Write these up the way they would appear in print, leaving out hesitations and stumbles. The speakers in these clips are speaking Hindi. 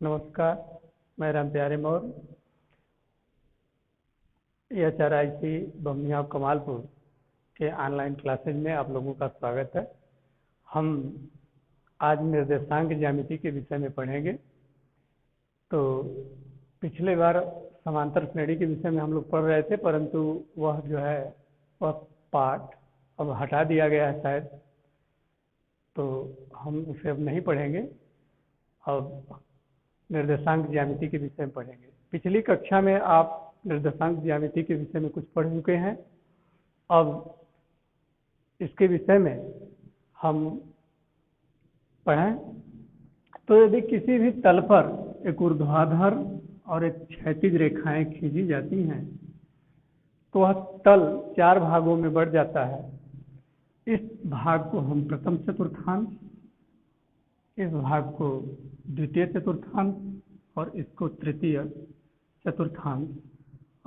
नमस्कार, मैं रामप्यारे मौर्य, HRIC बमिया कमालपुर के ऑनलाइन क्लासेज में आप लोगों का स्वागत है। हम आज निर्देशांक ज्यामिति के विषय में पढ़ेंगे। तो पिछले बार समांतर श्रेणी के विषय में हम लोग पढ़ रहे थे, परंतु वह पाठ अब हटा दिया गया है शायद, तो हम उसे अब नहीं पढ़ेंगे। अब निर्देशांक ज्यामिति के विषय में पढ़ेंगे। पिछली कक्षा में आप निर्देशांक ज्यामिति के विषय में कुछ पढ़ चुके हैं। अब इसके विषय में हम पढ़ें तो यदि किसी भी तल पर एक ऊर्ध्वाधर और एक क्षैतिज रेखाएं खींची जाती हैं तो वह तल 4 भागों में बढ़ जाता है। इस भाग को हम प्रथम चतुर्थांश, इस भाग को द्वितीय चतुर्थांश और इसको तृतीय चतुर्थांश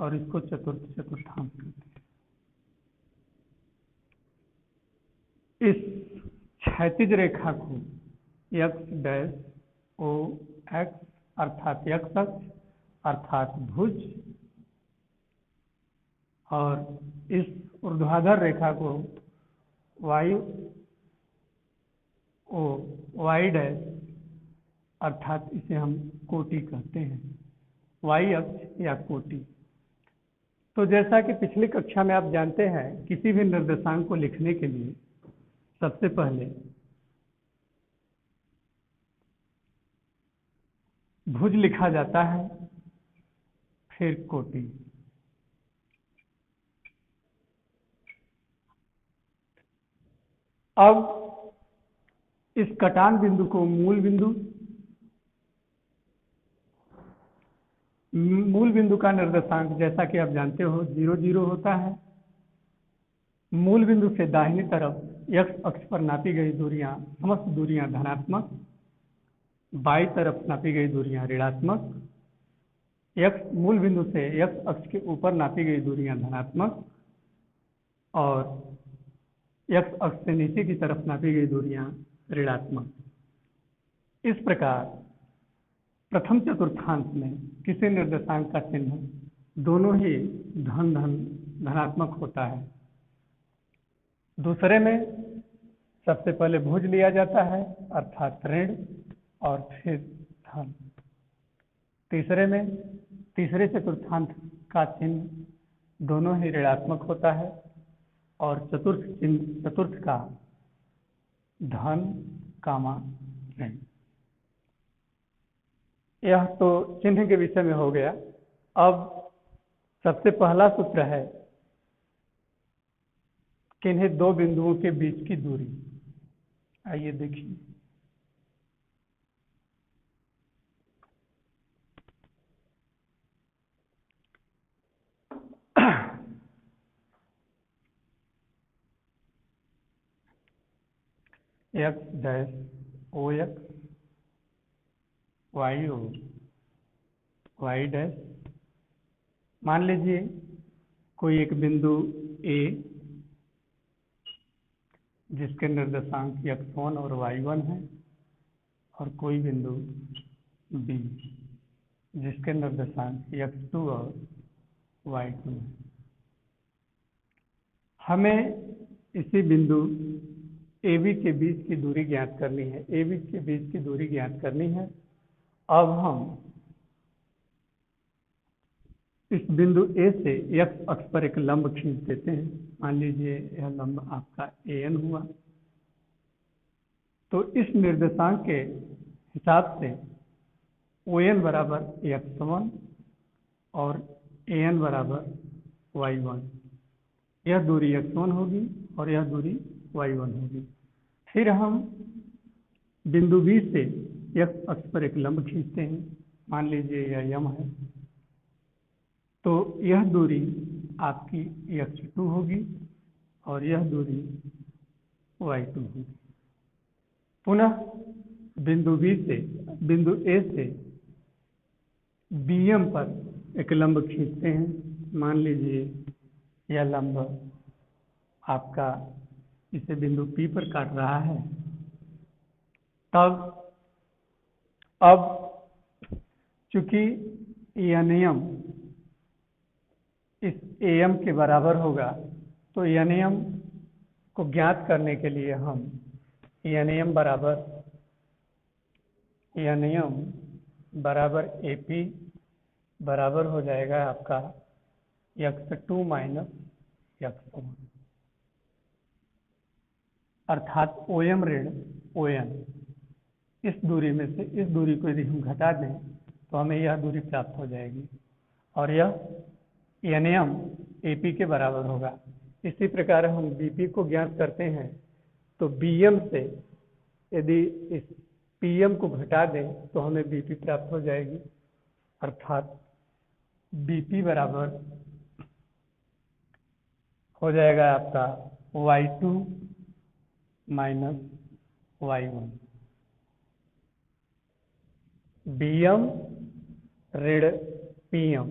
और इसको चतुर्थ चतुर्थांश कहते हैं। इस क्षैतिज रेखा को x डैश ओ एक्स अर्थात x अक्ष अर्थात भुज, और इस ऊर्ध्वाधर रेखा को y ओ वाई डैश अर्थात इसे हम कोटि कहते हैं, y अक्ष या कोटि। तो जैसा कि पिछली कक्षा में आप जानते हैं, किसी भी निर्देशांक को लिखने के लिए सबसे पहले भुज लिखा जाता है, फिर कोटि। अब इस कटान बिंदु को मूल बिंदु का निर्देशांक जैसा कि आप जानते हो 0 0 होता है। मूल बिंदु से दाहिनी तरफ x अक्ष पर नापी गई दूरियां, समस्त दूरियां धनात्मक, बाईं तरफ नापी गई दूरियां ऋणात्मक। मूल बिंदु से x अक्ष के ऊपर नापी गई दूरियां धनात्मक और x अक्ष से नीचे की तरफ नापी गई दूरियां ऋणात्मक। इस प्रकार प्रथम चतुर्थांश में किसी निर्देशांक का चिन्ह दोनों ही धनात्मक होता है। दूसरे में सबसे पहले भुज लिया जाता है अर्थात ऋण और फिर धन। तीसरे चतुर्थांश का चिन्ह दोनों ही ऋणात्मक होता है और चतुर्थ का धन कामा ऋण। यह तो चिन्ह के विषय में हो गया। अब सबसे पहला सूत्र है किन्हीं दो बिंदुओं के बीच की दूरी। आइए देखिए, x dash O X Y O Y dash. मान लीजिए कोई एक बिंदु A जिसके निर्देशांक x1 और y1 है, और कोई बिंदु B जिसके निर्देशांक x2 और y2 है। हमें इसी बिंदु AB के बीच की दूरी ज्ञात करनी है। AB के बीच की दूरी ज्ञात करनी है। अब हम इस बिंदु A से x अक्ष पर एक लंब खींच देते हैं। मान लीजिए यह लंब आपका AN हुआ। तो इस निर्देशांक के हिसाब से ON बराबर x1 और AN बराबर y1। यह दूरी x1 होगी और यह दूरी y1 होगी। फिर हम बिंदु B से x अक्ष पर एक लंब खींचते हैं। मान लीजिए यह m है। तो यह दूरी आपकी x2 होगी और यह दूरी y2 होगी। पुनः बिंदु A से BM पर एक लंब खींचते हैं। मान लीजिए यह लंब आपका इसे बिंदु P पर काट रहा है। तब अब चूंकि यह नियम इस AM के बराबर होगा, तो यह नियम को ज्ञात करने के लिए हम यह नियम बराबर AP बराबर हो जाएगा आपका x2 माइनस x1, अर्थात OM ऋण ON। इस दूरी में से इस दूरी को यदि हम घटा दें तो हमें यह दूरी प्राप्त हो जाएगी, और यह नियम AP के बराबर होगा। इसी प्रकार हम BP को ज्ञात करते हैं, तो BM से यदि इस PM को घटा दें तो हमें BP प्राप्त हो जाएगी, अर्थात BP बराबर हो जाएगा आपका y2 माइनस y1। BM ऋण PM,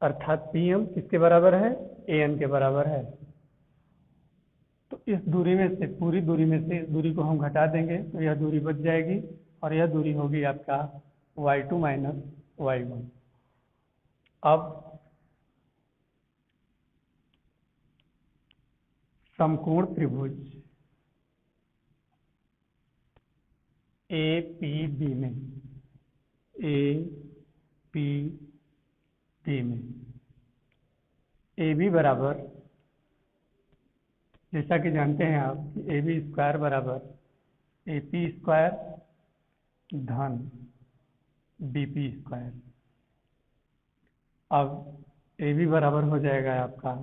अर्थात PM किसके बराबर है? AN के बराबर है। तो इस दूरी में से, पूरी दूरी में से इस दूरी को हम घटा देंगे तो यह दूरी बच जाएगी, और यह दूरी होगी आपका y2 माइनस y1। अब समकोण त्रिभुज APB में AB बराबर, जैसा कि जानते हैं आप कि AB स्क्वायर बराबर AP स्क्वायर धन BP स्क्वायर। अब AB बराबर हो जाएगा आपका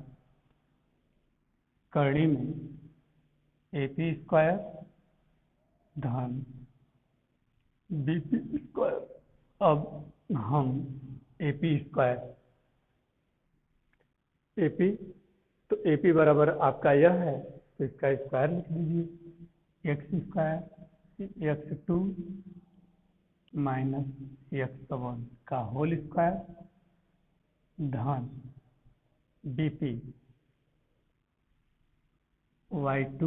करणी में AP स्क्वायर धन BP स्क्वायर। अब हम AP स्क्वायर तो AP बराबर आपका यह है, तो इसका स्क्वायर लिख दीजिए, x square x2 minus x1 का होल स्क्वायर धन BP y2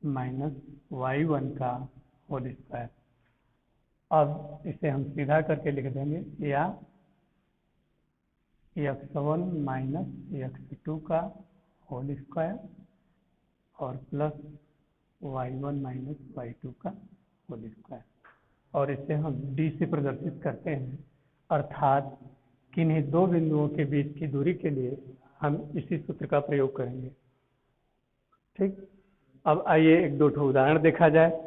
माइनस y1 का होल स्क्वायर। अब इसे हम सीधा करके लिख देंगे, या x1 माइनस x2 का होल स्क्वायर और प्लस y1 माइनस y2 का होल स्क्वायर, और इसे हम D से प्रदर्शित करते हैं, अर्थात किन्हीं दो बिंदुओं के बीच की दूरी के लिए हम इसी सूत्र का प्रयोग करेंगे। ठीक, अब आइए एक दो उदाहरण देखा जाए।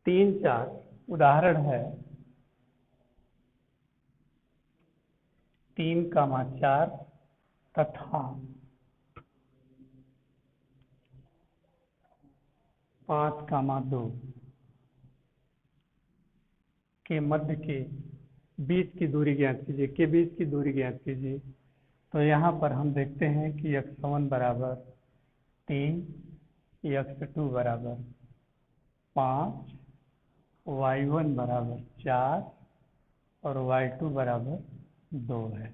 तीन चार उदाहरण है 3,4 तथा 5,2 के मध्य के बीच की दूरी ज्ञात कीजिए। तो यहाँ पर हम देखते हैं कि x1 बराबर 3, x2 बराबर 5, y1 बराबर 4 और y2 बराबर 2 है।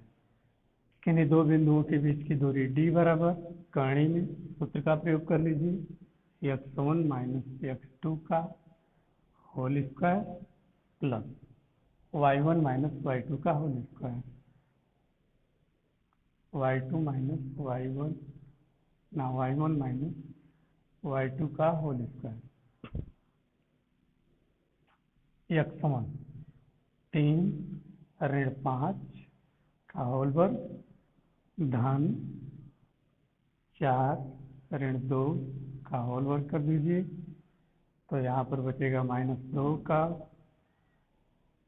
किन्हीं दो बिंदुओं के बीच की दूरी D बराबर, करणी में सूत्र का प्रयोग कर लीजिए, x1 माइनस x2 का whole square plus y1 minus y2 का whole square, y1 minus y2 का होल स्क्वायर। x1 3 ऋण 5 का होल वर्ग धन 4 ऋण 2 का होल वर्ग कर दीजिए, तो यहाँ पर बचेगा -2 का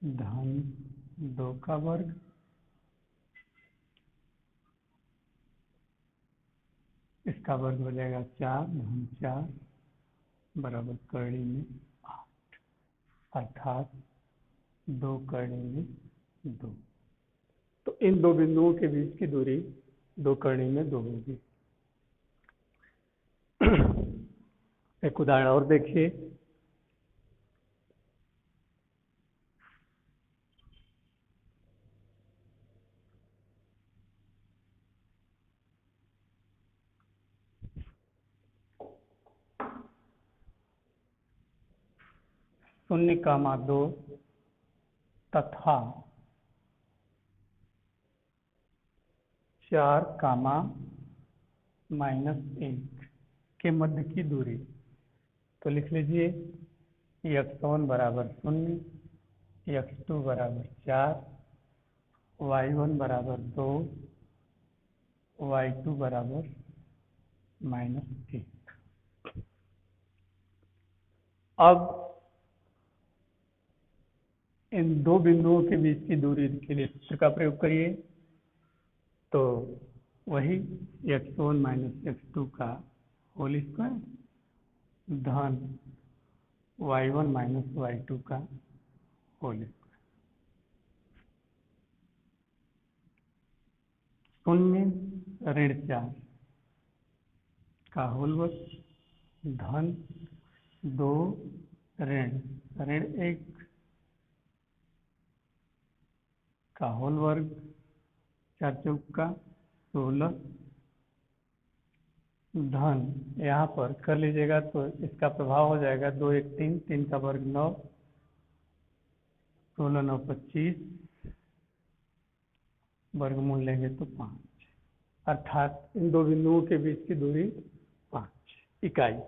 धन 2 का वर्ग, इसका वर्ग हो जाएगा 4 धन 4 बराबर करणी में 8, अर्थात 2 करणी में 2। तो इन दो बिंदुओं के बीच की दूरी 2 करणी में 2 होगी। एक उदाहरण और देखिए। शून्य कामा 2 तथा 4 कामा -1 के मध्य की दूरी। तो लिख लीजिए x1 बराबर 0, x2 बराबर 4, y1 बराबर 2, y2 बराबर -1। अब इन दो बिंदुओं के बीच की दूरी के लिए सूत्र का प्रयोग करिए। तो वही x1 x2 का होल स्क्वायर धन y1 y2 का होल स्क्वायर। 0 ऋण 4 का होल वर्ग धन 2 ऋण 1 का होल वर्ग 4 चौक का 16 धन यहाँ पर कर लीजिएगा तो इसका प्रभाव हो जाएगा 2 1 3, 3 का वर्ग 9, 16 9 25, वर्गमूल लेंगे तो 5, अर्थात इन दो बिंदुओं के बीच की दूरी 5 इकाई।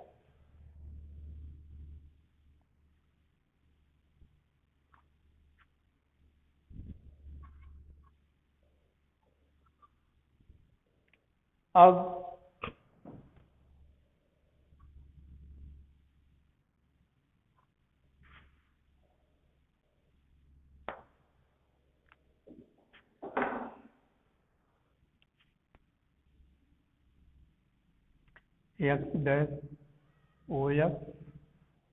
अब x dash O X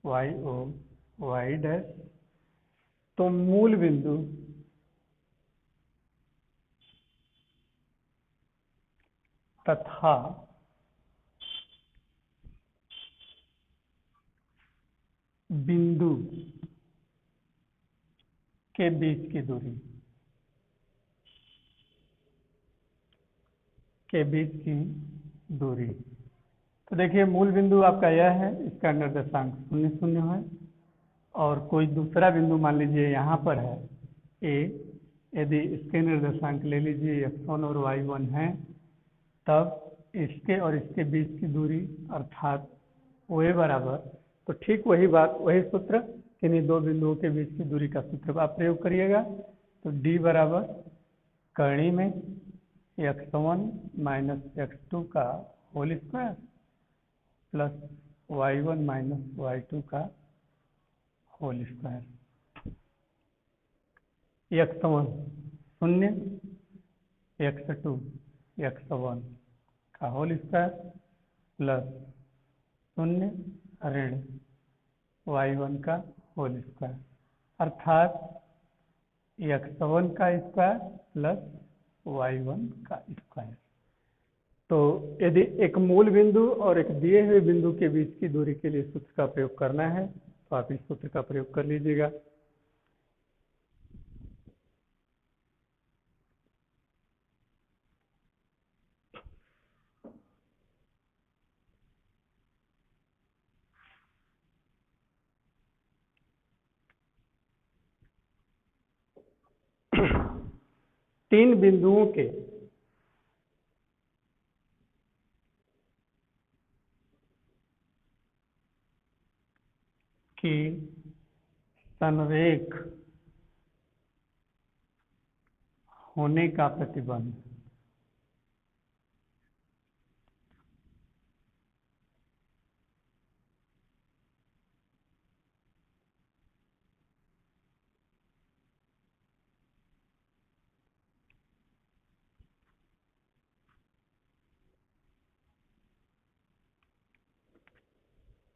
Y O Y dash, तो मूल बिंदु तथा बिंदु के बीच की दूरी तो देखिए मूल बिंदु आपका यह है, इसका निर्देशांक 0 0 है और कोई दूसरा बिंदु मान लीजिए यहाँ पर है ए, यदि इसके निर्देशांक ले लीजिए x1 और y1 है, तब इसके और इसके बीच की दूरी अर्थात OA बराबर, तो ठीक वही बात वही सूत्र किन्हीं दो बिंदुओं के बीच की दूरी का सूत्र आप प्रयोग करिएगा। तो D बराबर करणी में x1 x2 का whole square plus y1 y2 का whole square. x1 0, x2 x1 का होल स्क्वायर प्लस 0 ऋण y1 का होल स्क्वायर, अर्थात x1 का स्क्वायर प्लस y1 का स्क्वायर। तो यदि एक मूल बिंदु और एक दिए हुए बिंदु के बीच की दूरी के लिए सूत्र का प्रयोग करना है तो आप इस सूत्र का प्रयोग कर लीजिएगा। तीन बिंदुओं के की संरेख होने का प्रतिबंध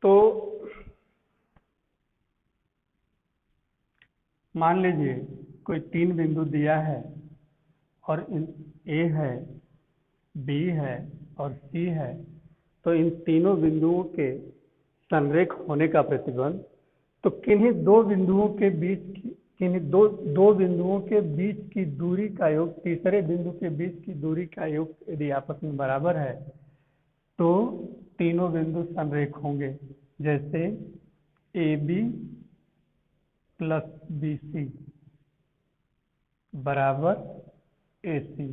तो मान लीजिए कोई तीन बिंदु दिया है और इन ए है, बी है और सी है, तो इन तीनों बिंदुओं के संरेख होने का प्रतिबंध, तो किन्हीं दो बिंदुओं के बीच की किन्हीं दो बिंदुओं के बीच की दूरी का योग तीसरे बिंदु के बीच की दूरी का योग यदि आपस में बराबर है तो तीनों बिंदु संरेख होंगे। जैसे A B plus B C बराबर ए सी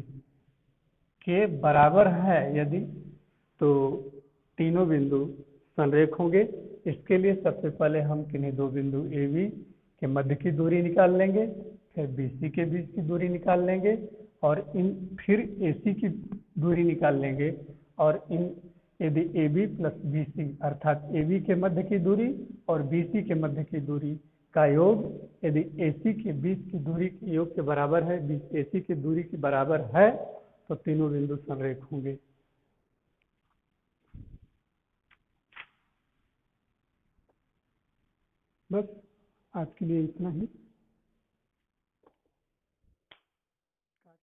के बराबर है यदि, तो तीनों बिंदु संरेख होंगे। इसके लिए सबसे पहले हम किन्हीं दो बिंदु ए बी के मध्य की दूरी निकाल लेंगे, फिर बी सी के बीच की दूरी निकाल लेंगे और फिर ए सी की दूरी निकाल लेंगे। और यदि A B plus B C अर्थात ए बी के मध्य की दूरी और बी सी के मध्य की दूरी का योग यदि ए सी के बीच की दूरी के योग के बराबर है, ए सी की दूरी के बराबर है, तो तीनों बिंदु संरेख होंगे। बस आज के लिए इतना ही।